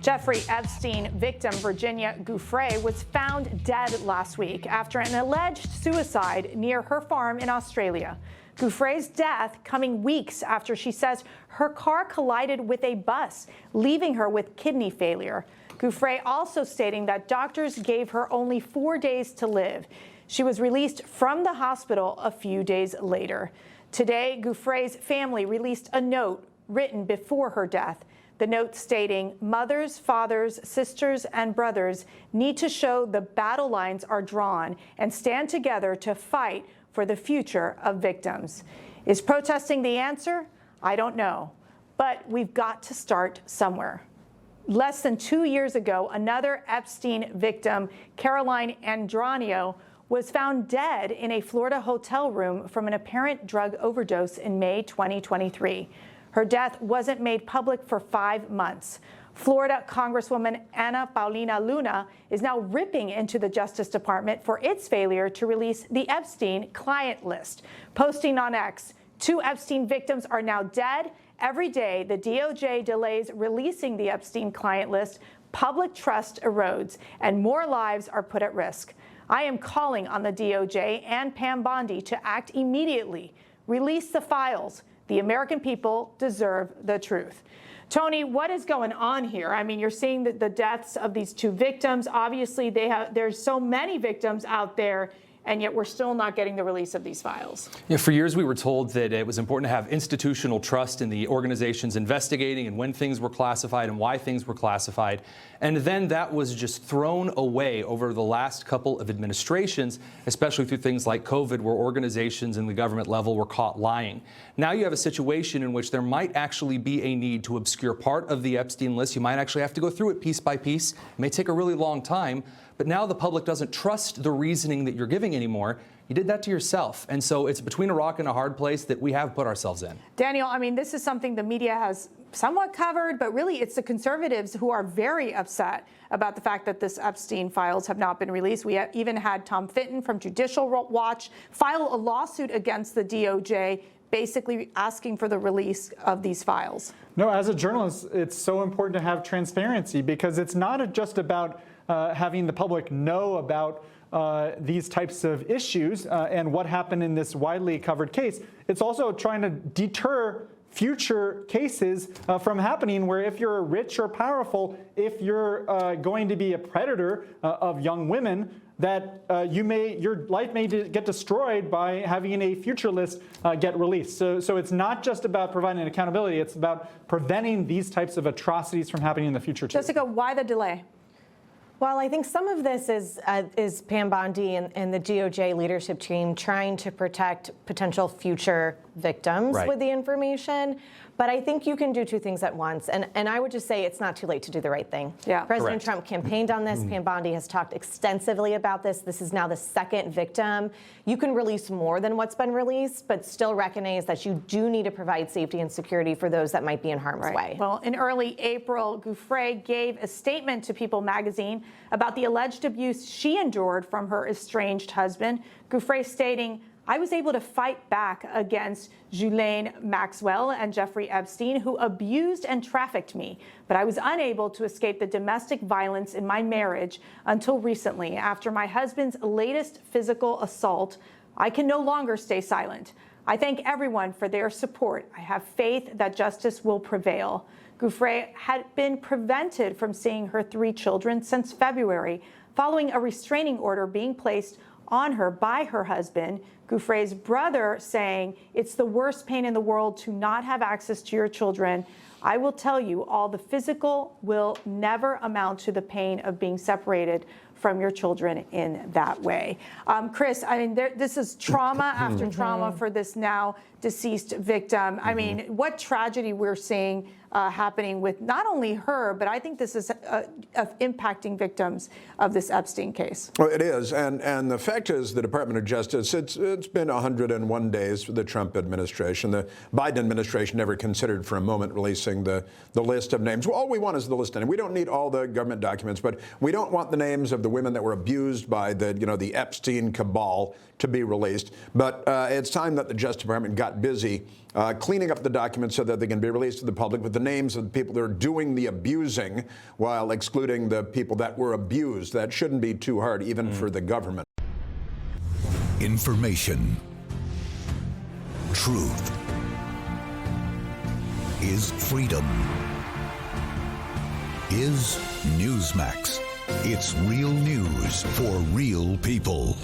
Jeffrey Epstein victim Virginia Giuffre was found dead last week after an alleged suicide near her farm in Australia. Giuffre's death coming weeks after she says her car collided with a bus, leaving her with kidney failure. Giuffre also stating that doctors gave her only 4 days to live. She was released from the hospital a few days later. Today, Giuffre's family released a note written before her death. The note stating, mothers, fathers, sisters, and brothers need to show the battle lines are drawn and stand together to fight for the future of victims. Is protesting the answer? I don't know, but we've got to start somewhere. Less than 2 years ago, another Epstein victim, Caroline Andronio, was found dead in a Florida hotel room from an apparent drug overdose in May 2023. Her death wasn't made public for 5 months. Florida Congresswoman Ana Paulina Luna is now ripping into the Justice Department for its failure to release the Epstein client list. Posting on X, 2 Epstein victims are now dead. Every day, the DOJ delays releasing the Epstein client list. Public trust erodes, and more lives are put at risk. I am calling on the DOJ and Pam Bondi to act immediately. Release the files. The American people deserve the truth. Tony, what is going on here? I mean, you're seeing the deaths of these 2 victims. Obviously, there's so many victims out there, and yet we're still not getting the release of these files. Yeah, for years we were told that it was important to have institutional trust in the organizations investigating and when things were classified and why things were classified. And then that was just thrown away over the last couple of administrations, especially through things like COVID, where organizations in the government level were caught lying. Now you have a situation in which there might actually be a need to obscure part of the Epstein list. You might actually have to go through it piece by piece. It may take a really long time. But now the public doesn't trust the reasoning that you're giving anymore. You did that to yourself. And so it's between a rock and a hard place that we have put ourselves in. Daniel, I mean, this is something the media has somewhat covered, but really it's the conservatives who are very upset about the fact that this Epstein files have not been released. We even had Tom Fitton from Judicial Watch file a lawsuit against the DOJ, basically asking for the release of these files. No, as a journalist, it's so important to have transparency, because it's not just about having the public know about these types of issues and what happened in this widely covered case. It's also trying to deter future cases from happening, where if you're rich or powerful, if you're going to be a predator of young women, that your life may get destroyed by having a future list get released. So it's not just about providing accountability, it's about preventing these types of atrocities from happening in the future too. Jessica, why the delay? Well, I think some of this is Pam Bondi and the DOJ leadership team trying to protect potential future victims with the information. But I think you can do 2 things at once. And I would just say it's not too late to do the right thing. Yeah. President Trump campaigned on this. Pam Bondi has talked extensively about this. This is now the 2nd victim. You can release more than what's been released, but still recognize that you do need to provide safety and security for those that might be in harm's way. Well, in early April, Giuffre gave a statement to People magazine about the alleged abuse she endured from her estranged husband. Giuffre stating, I was able to fight back against Ghislaine Maxwell and Jeffrey Epstein, who abused and trafficked me, but I was unable to escape the domestic violence in my marriage until recently. After my husband's latest physical assault, I can no longer stay silent. I thank everyone for their support. I have faith that justice will prevail. Giuffre had been prevented from seeing her 3 children since February, following a restraining order being placed on her by her husband. Giuffre's brother saying, it's the worst pain in the world to not have access to your children. I will tell you, all the physical will never amount to the pain of being separated from your children in that way. Chris, I mean, this is trauma after trauma for this now deceased victim. I mean, what tragedy we're seeing happening with not only her, but I think this is impacting victims of this Epstein case. Well, it is, and the fact is, the Department of Justice, it's been 101 days for the Trump administration. The Biden administration never considered for a moment releasing the list of names. Well, all we want is the list, and we don't need all the government documents, but we don't want the names of the women that were abused by the Epstein cabal to be released. But it's time that the Justice Department got busy cleaning up the documents so that they can be released to the public with the the names of the people that are doing the abusing while excluding the people that were abused. That shouldn't be too hard, even for the government. Information. Truth is freedom. Is Newsmax. It's real news for real people.